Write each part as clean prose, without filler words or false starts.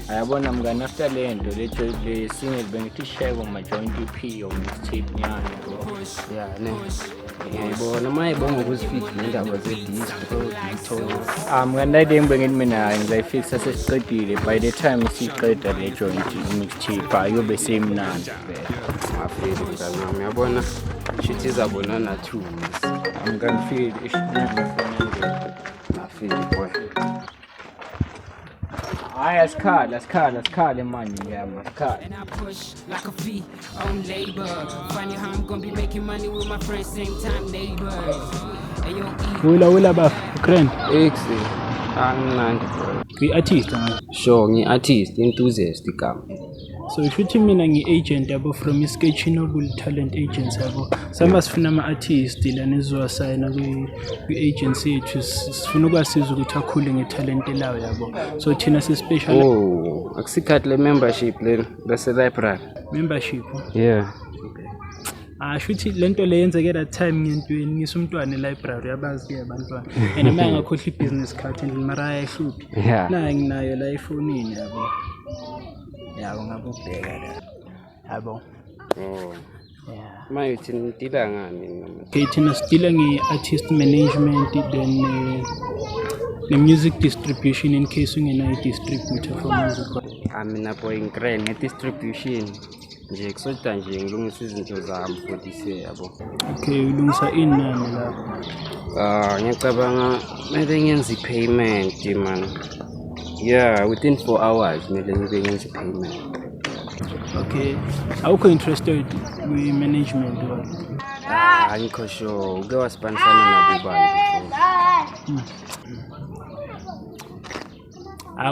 Ayabona mngani after le nto le single bengithi share ma joint EP or mixtape nyana bro. Yeah, ne. Ngiyayibona mayibonga ukuzifix nendaba ze-distro Daytona. Mngani lade ngibengithi mina ngizayifixa sesiqedile by the time siqeda le joint mixtape ayobe semnandi vele. Ngafeli mngani wami uyabona shithi izabonana 2 weeks. Ngangifeel Ngafeli boy. Asikhala manje ngiyama sikhala. And I push like a fee on labor. Funny how I'm gonna be making money with my friends, same time neighbors. And yo, Wila ba Ukraine. Angimnandi bro. Ngi-artist manje. Sure, ngi-artist, enthusiast igama. So shuthi mina ngi-agent yabo from iSketchy Noble Talent Agency yabo. Sama sifuna ama-artist lana ezowasayina kwi-agency yethu sifuna ukwasiza ukuthi akhule ngetalent lawo yabo. So thina si-special Akusikhathi le membership lena bese library. membership. Yeah. Shuthi lento le yenzeke that time ngentweni ngisumntwana e-library yabazi abantwana. And manje ngakhohlwa i-business card and mara ayihluphi. Yeah. Na nginayo la efonini yabo. Yabo ngakubheka la. Yabo. Yeah. Manje thina nidila ngani noma? Okay, thina sidila nge-artist management then ne-music distribution in case ungena i-distributor for music. Mina boy ngikrane nge-distribution. Nje kusoda nje ngilungisa izinto zami for this year yabo. Okay, ulungisa inani lapho. Ngiyacabanga mele ngenze i-payment man. Yeah, within 4 hours mele ngibe ngenze i-payment. Okay, awukho interested kwi-management wa? Angikho sure, uke waspanisana nabo bani.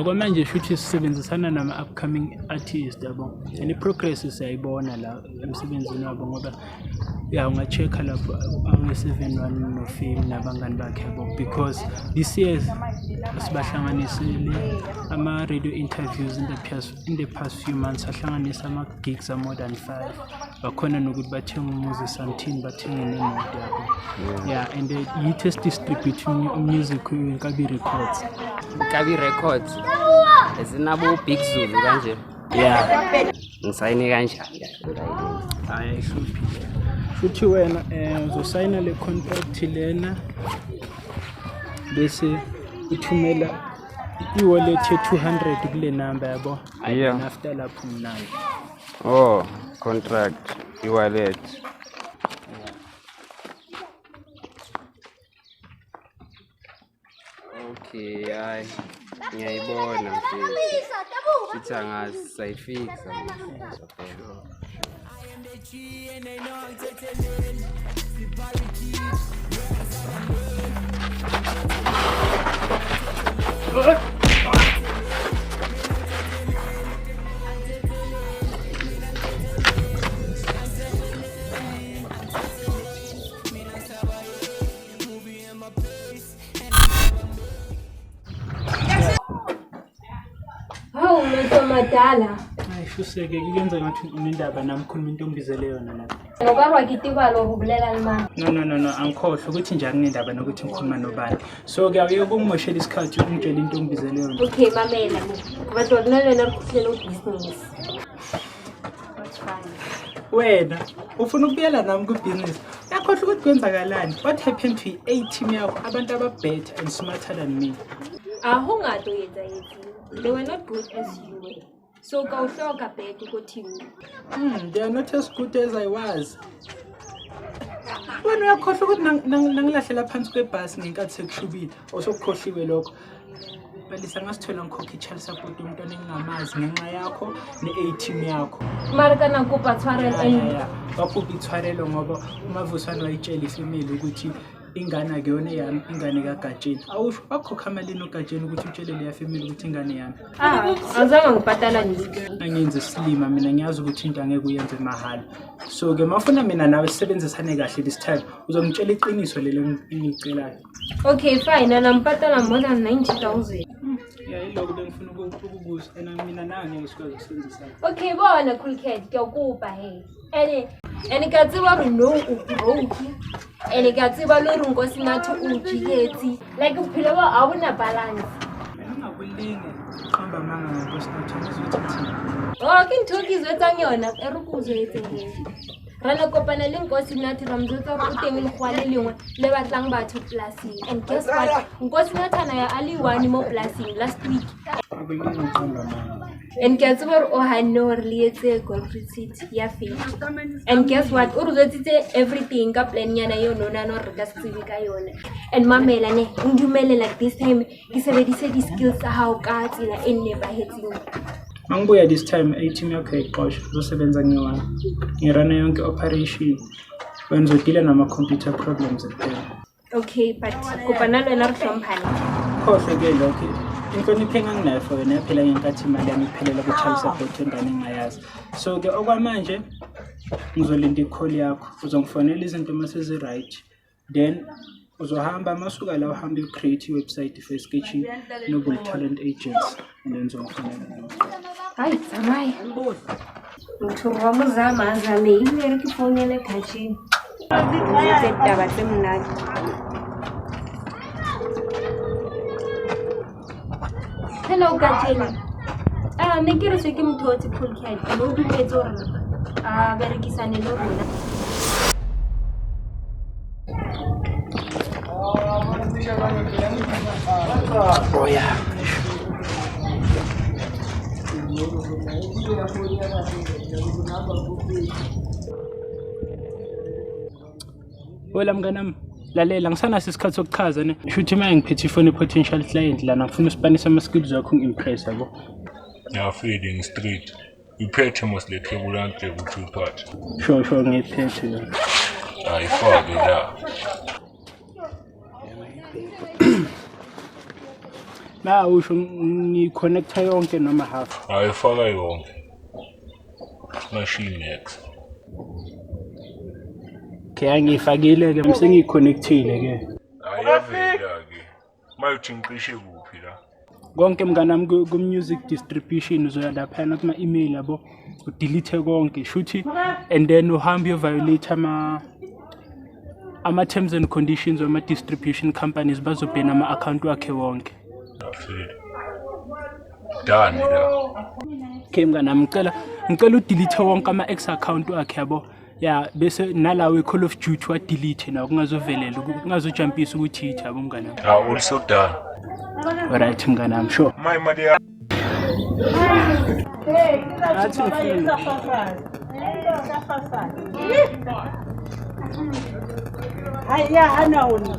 Kwamanje shuthi sisebenzisana nama-upcoming artist yabo. And i-progress siyayibona la emsebenzini wabo ngoba unga-check-a lapho awe-7-1 no-Fame nabangani bakhe yabo because this year sibahlanganisile ama-radio interviews in the past few months ahlanganisa ama-gigs more than 5 bakhona nokuthi bathenga umuzi something bathenge nemoto yabo. Yeah, and yithi esidistribute music kwi-Nkabi Records. Nkabi Records ezinabo Big Zulu kanje. Yeah. Ngisayine kanjani? Ayihluphi. Futhi wena uzosayina le contract lena bese uthumela i-wallet ye-200 kule number yabo. Yeah. After lapho mnandi. Contract e-wallet. Okay, hayi. Ngiyayibona mfethu. Sithi angazi sayifixa manje. Madala. Ayishuseke kuyenza ngathi unendaba nami khuluma into ombizele yona lapha. Ngoba ngitibala lokubulela imali. No, angikhohle ukuthi nje akunendaba nokuthi ngikhuluma nobani. So kuyaye ukungimoshela isikhathi ukungitshela into ombizele yona. Okay, mamela. Kuba dona lena ukuhlela ubusiness. That's fine. Wena ufuna ukubuyela nami ku-business. Uyakhohle ukuthi kwenzakalani? What happened to i-team yakho abantu aba-better and smarter than me? Ahungato yenza yethi. They were not good as you were. So kawuhloka bed ukuthi They are not as good as I was. Wena uyakhohle ukuthi nangilahlela phansi kwebhasi ngenkathi sekushubile osokukhohliwe lokho. Balisa ngasithola ngikhokha i-child support umntwana engingamazi ngenxa yakho ne-team yakho. Marika nakupa tshwarelo Wakhupha ithwarelo ngoba uMavusane wayitshela ifamily ukuthi ingane akuyona yami, ingane kaGatsheni. Awusho wakhokha amalini uGatsheni ukuthi utshele leya family ukuthi ingane yami. Azange ngibhatala nje. Angenze silima mina ngiyazi ukuthi into angeke uyenze mahhala. So ke mafuna mina nawe sisebenzisane kahle this time. Uzongitshela iqiniso lelo engicelayo. Okay, fine. Ngibhatala more than 90,000. Yeah, iloko bengifuna ukukubuza and mina nami ngisikwazi ukusebenzisana. Okay, bona cool cat, kuyakuba hey. Ene ka tseba re no o broke. Ene ka tseba lo re nkosi nathi o jiketsi. Like uphila ba awuna balance. Mina ngakulinge. uhamba manga ngosinathana uzothi Oh, ke ntho ke zwetsang yona e re go zwetse he. Rana kopana le nkosi nathi ramzotsa re teng le khwale lengwe le batlang batho plasing. And guess what? Nkosi nathana ya ali one mo plasing last week. And guess what? Oh, I know relietse golf retreat ya faith. And guess what? O rutse everything ka plan yana yo nona no re ka tsibi ka yona. And mamela ne ngumele like this time ke sebedise di skills tsa hao ka tsela e nepahetseng. Mangibuya this time team yakho eqosha uzosebenza ngewana. Ngirana yonke operation. Wenzodila nama computer problems kuphela. Okay, but kopana le na re hlomphana. Khohle ke lokho. Inhlonipho enganginayo for yena phela ngenkathi imali yami iphelela ku child support engane engayazi. So ke okwamanje ngizolinda i-call yakho. Uzongifonela izinto mase zi right. Then uzohamba masuka la uhambe ucreate iwebsite for sketching Noble Talent Agents and then uzongifonela. Hayi, tsamaya. Motho wa mozama azame ile ke fonele khatshini. Zitse taba tse mnati. Hello Khatshini. Ne ke re se ke mthotse Cool Cat. Mo dumetse hore berekisane le rona. Oh yeah. Wela mnganami lalela ngisana sisikhathi sokuchaza ne shuthi manje ngiphethe ifone potential client lana ngifuna uspanisa ama skills wakho ngimpress yabo. Yeah, feeding street. You pay must let table and table two part. Sure ngiphethe. I fuck it up. Na usho ngiconnecta yonke noma half. I fuck yonke. Machine next. Ke angifakile ke mse ngiconnectile ke. Ayavela ke. Mayithi ngiqishe kuphi la? Konke mnganami ku music distribution uzoya lapha na kuma email yabo udelete konke shuthi and then uhambe you violate ama terms and conditions of ama distribution companies bazobhena ama account wakhe wonke. Done la. Ke mnganami ngicela udelete wonke ama ex account wakhe yabo. Yeah, bese nalawe Call of Duty wa delete na kungazovelela kungazojumpisa ukuthi itha yabo mnganami. Also done. Alright mnganami sure. My money. Haya hana una.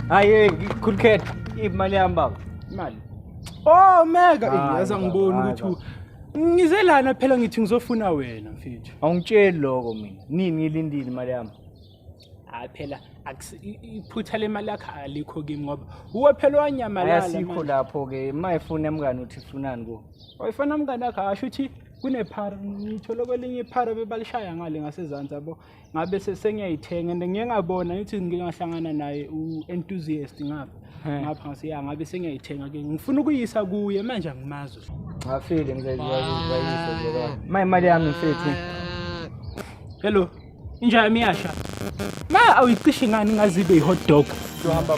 Hayi Cool Cat imali yami baba. Imali. Oh mega yaza ngibona ukuthi ngizelana phela ngithi ngizofuna wena mfethu. Awungitsheli lokho mina. Nini ngilindile imali yami? Hayi phela iphutha le mali yakhe alikho kimi ngoba uwe phela wanyamalala. Ayasikho lapho ke mayifuna emngani uthi funani ko. Wayifana mngani wakhe asho ukuthi kunephara ngithola kwelinye iphara bebalishaya ngale ngasezantsi yabo ngabe sengiyayithenga and ngiyengabona ukuthi ngingahlangana naye uenthusiast ngapha ngasiya ngabe sengiyayithenga ke ngifuna ukuyisa kuye manje angimazi. Ngafile ngizayisa ngoba imali yami mfethu. Hello. Injani miyasha? Ma awuyiqishi ngani ngazibe ihot dog? Uhamba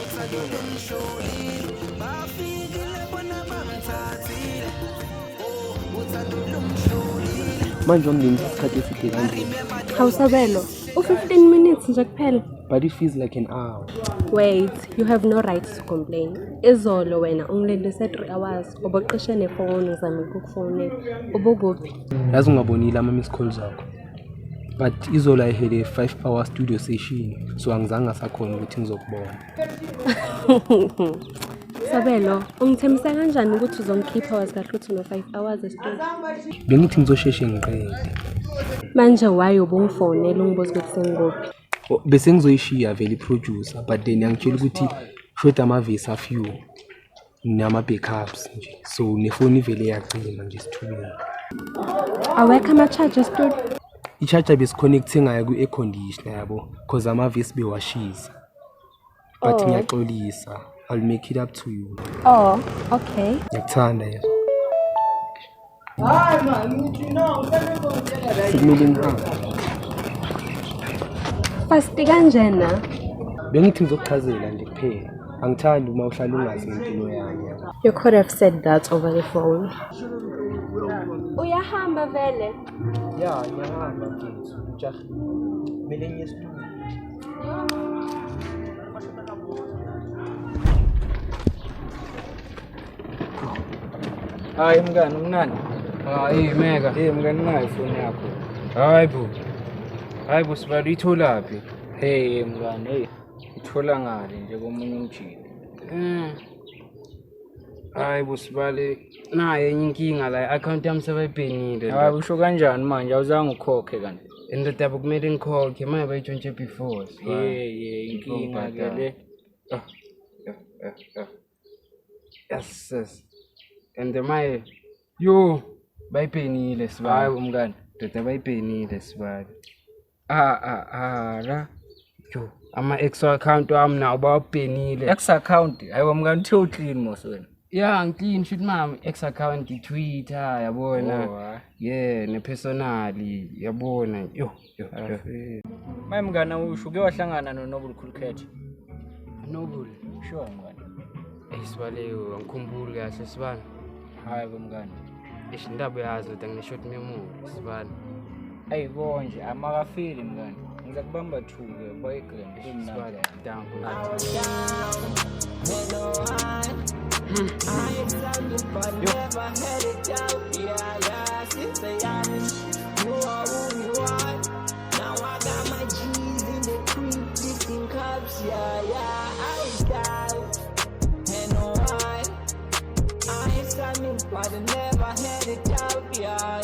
manje ongeni isikhathi eside kanjani. Hawusabelo, 15 minutes nje kuphela. But it feels like an hour. Wait, you have no right to complain. Izolo wena ungilindise 3 hours oboqishe nefoni zami ukufonela. Ubukuphi? Yazi ungabonile ama miss calls zakho. But izolo I had a 5-hour studio session, so angizange sakhona ukuthi ngizokubona. Sabelo, ungithembisa kanjani ukuthi uzongikhipha wazi kahle ukuthi no 5 hours estudio? Bengithi ngizosheshe ngiqede. Manje why ubungifonela ungibuza ukuthi sengikuphi? Bese ngizoyishiya vele producer, but then angitshela ukuthi shoda ama verse a few nama backups nje. So nefoni vele yagcina manje sithubile. Awekho ama charges studio? i-charger besikhonekte ngayo kwi-air conditioner yabo because amavesi bewashisa. But ngiyaxolisa, I'll make it up to you. Oh, okay. Ngiyakuthanda yena. Hayi man, uthi no, usebenza la. Sikumele ngihambe. Fast kanjena. Bengithi ngizokuchazela nje kuphela. Angithandi uma uhlala ungazi impilo yami. You could have said that over the phone. Uyahamba vele. Ya, ngiyahamba mfethu. Ngijahile. Kumele ngiye esitolo. Hayi mngani umnandi. Hey Mega. Hey mngani nayo ifoni yakho. Hayi bo sibali uyitholaphi? Hey mngani, hey. Ithola ngale nje komunye umjini. Hayi bo sibali naye enye inkinga la i-account yami sebayibhenile. Hayi usho kanjani manje awuzange ukhokhe kanti? Indoda yabo kumele ngikhokhe manje bayitshontshe before. Inkinga ke le. Yes. And my bayibhenile sibali. Hayi mngani. Indoda bayibhenile sibali. La. Yo, ama-extra account wami nawo bawabhenile. Ex account hayiwa mngani uthe uclean mos wena. Yeah, ngiclean shoot mama ex account i-Twitter yabona. Yeah, ne-personally yabona. Yo. Maye mngani usho uke wahlangana noNoble Cricket. Noble. Sure mngani. Sibale angikhumbuli kahle sibani. Hayi mngani. Indaba yazi ukuthi ngine-short memory sibani. Ayibo nje amakafili mngani. Ngizakubamba thuke boygrand Sibali down. But I never had it out, yeah.